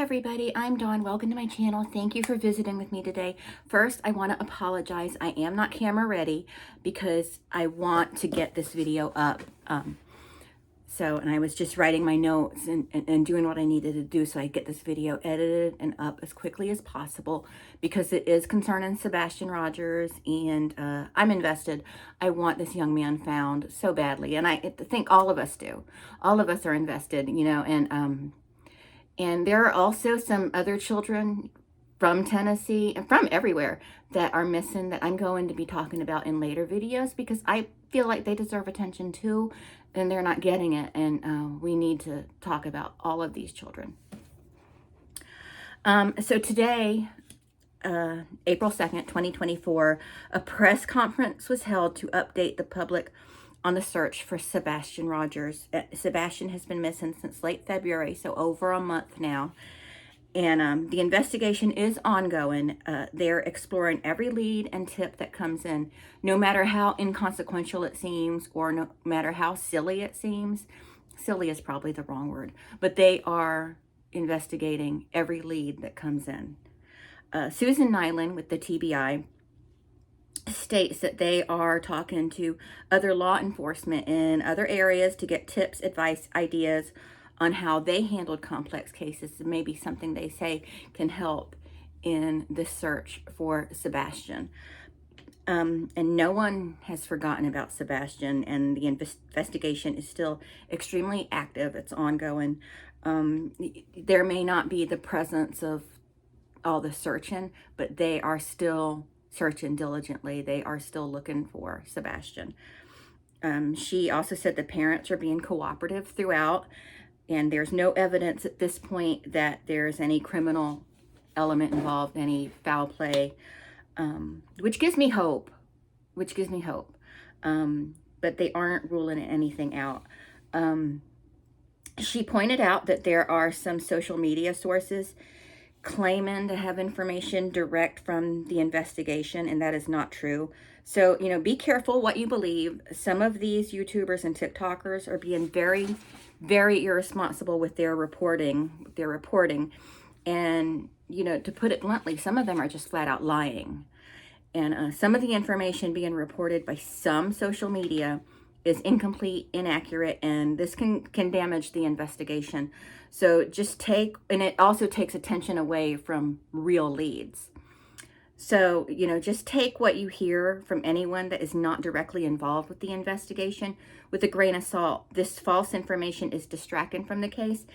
everybody, I'm Dawn. Welcome to my channel. Thank you for visiting with me today. First, I want to apologize. I am not camera ready because I want to get this video up. And I was just writing my notes and doing what I needed to do so I get this video edited and up as quickly as possible because it is concerning Sebastian Rogers, and I'm invested. I want this young man found so badly, and I think all of us do. All of us are invested, you know, and there are also some other children from Tennessee and from everywhere that are missing that I'm going to be talking about in later videos because I feel like they deserve attention too, and they're not getting it. And we need to talk about all of these children. So today, April 2nd, 2024, a press conference was held to update the public on the search for Sebastian Rogers. Sebastian has been missing since late February, so over a month now. And the investigation is ongoing. They're exploring every lead and tip that comes in, no matter how inconsequential it seems or no matter how silly it seems. Silly is probably the wrong word, but they are investigating every lead that comes in. Susan Nyland with the TBI states that they are talking to other law enforcement in other areas to get tips, advice, ideas on how they handled complex cases. Maybe something they say can help in the search for Sebastian. And no one has forgotten about Sebastian, and the investigation is still extremely active. It's ongoing. There may not be the presence of all the searching, but they are still searching diligently. They are still looking for Sebastian. She also said the parents are being cooperative throughout, and there's no evidence at this point that there's any criminal element involved, any foul play, which gives me hope, but they aren't ruling anything out. She pointed out that there are some social media sources claiming to have information direct from the investigation, and that is not true. So, you know, be careful what you believe. Some of these YouTubers and TikTokers are being very, very irresponsible with their reporting. And, you know, to put it bluntly, some of them are just flat out lying. And some of the information being reported by some social media is incomplete, inaccurate, and this can damage the investigation. So just take, and it also takes attention away from real leads. So, you know, just take what you hear from anyone that is not directly involved with the investigation with a grain of salt. This false information is distracting from the case,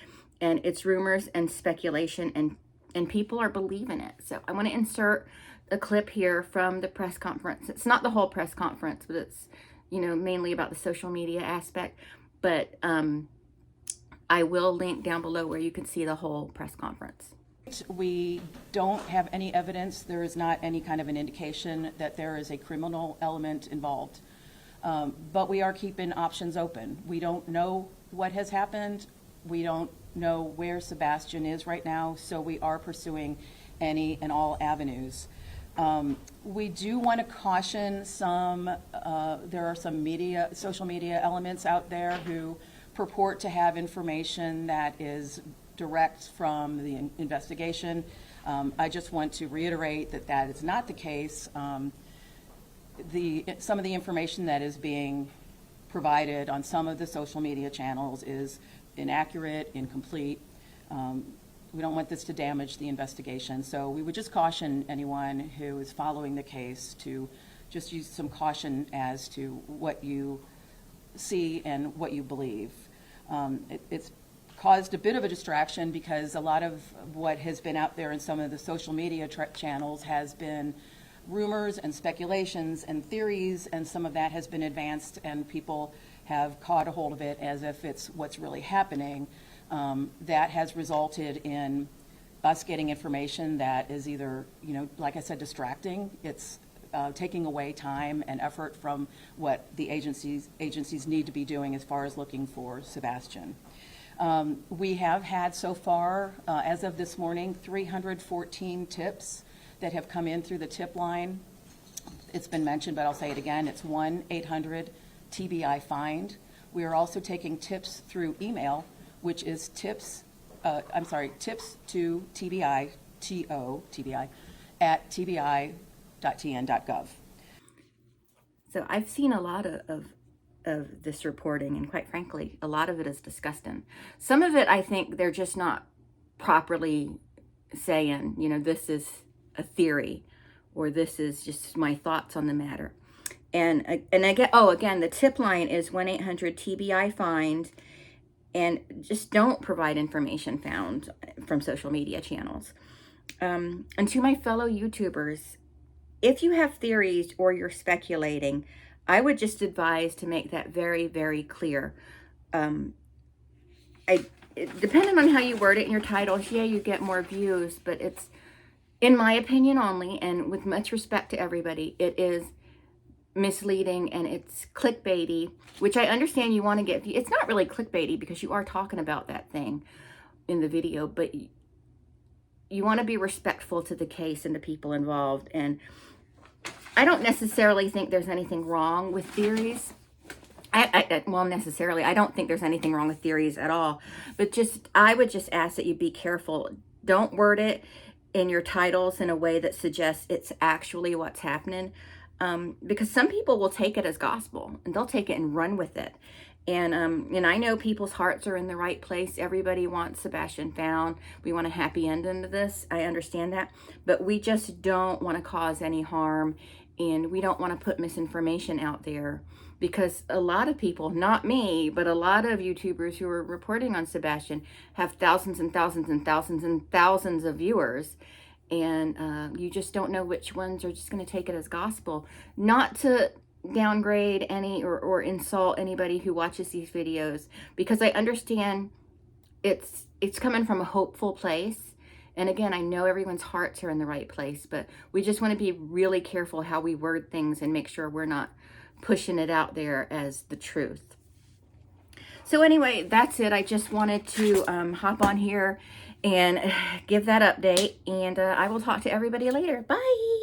and it's rumors and speculation, and people are believing it. So I want to insert a clip here from the press conference. It's not the whole press conference, but it's, you know, mainly about the social media aspect. But I will link down below where you can see the whole press conference. We don't have any evidence. There is not any kind of an indication that there is a criminal element involved. But we are keeping options open. We don't know what has happened. We don't know where Sebastian is right now, so we are pursuing any and all avenues. We do want to caution there are some social media elements out there who purport to have information that is direct from the investigation. I just want to reiterate that that is not the case. Some of the information that is being provided on some of the social media channels is inaccurate, incomplete. We don't want this to damage the investigation, so we would just caution anyone who is following the case to just use some caution as to what you see and what you believe. It's caused a bit of a distraction because a lot of what has been out there in some of the social media channels has been rumors and speculations and theories, and some of that has been advanced and people have caught a hold of it as if it's what's really happening. That has resulted in us getting information that is either, you know, like I said, distracting. It's taking away time and effort from what the agencies need to be doing as far as looking for Sebastian. We have had so far, as of this morning, 314 tips that have come in through the tip line. It's been mentioned, but I'll say it again. It's 1-800-TBI-FIND. We are also taking tips through email, which is tips tips to TBI, TBI, at tbi.tn.gov. So I've seen a lot of this reporting, and quite frankly, a lot of it is disgusting. Some of it, I think they're just not properly saying, you know, this is a theory, or this is just my thoughts on the matter. And I get, oh, again, the tip line is 1-800-TBI-FIND, and just don't provide information found from social media channels. And to my fellow YouTubers, if you have theories or you're speculating, I would just advise to make that very, very clear. Depending on how you word it in your titles, yeah, you get more views, but it's, in my opinion only, and with much respect to everybody, it is misleading and it's clickbaity, which I understand you want to get. It's not really clickbaity because you are talking about that thing in the video, but you want to be respectful to the case and the people involved. And I don't necessarily think there's anything wrong with theories. Well, necessarily, I don't think there's anything wrong with theories at all, but I would just ask that you be careful. Don't word it in your titles in a way that suggests it's actually what's happening. Because some people will take it as gospel and they'll take it and run with it. And I know people's hearts are in the right place. Everybody wants Sebastian found. We want a happy ending to this. I understand that. But we just don't want to cause any harm, and we don't want to put misinformation out there, because a lot of people, not me, but a lot of YouTubers who are reporting on Sebastian have thousands and thousands and thousands and thousands of viewers. And you just don't know which ones are just going to take it as gospel. Not to downgrade any or insult anybody who watches these videos, because I understand it's coming from a hopeful place. And again, I know everyone's hearts are in the right place, but we just want to be really careful how we word things and make sure we're not pushing it out there as the truth. So anyway, that's it. I just wanted to hop on here and give that update, and I will talk to everybody later. Bye.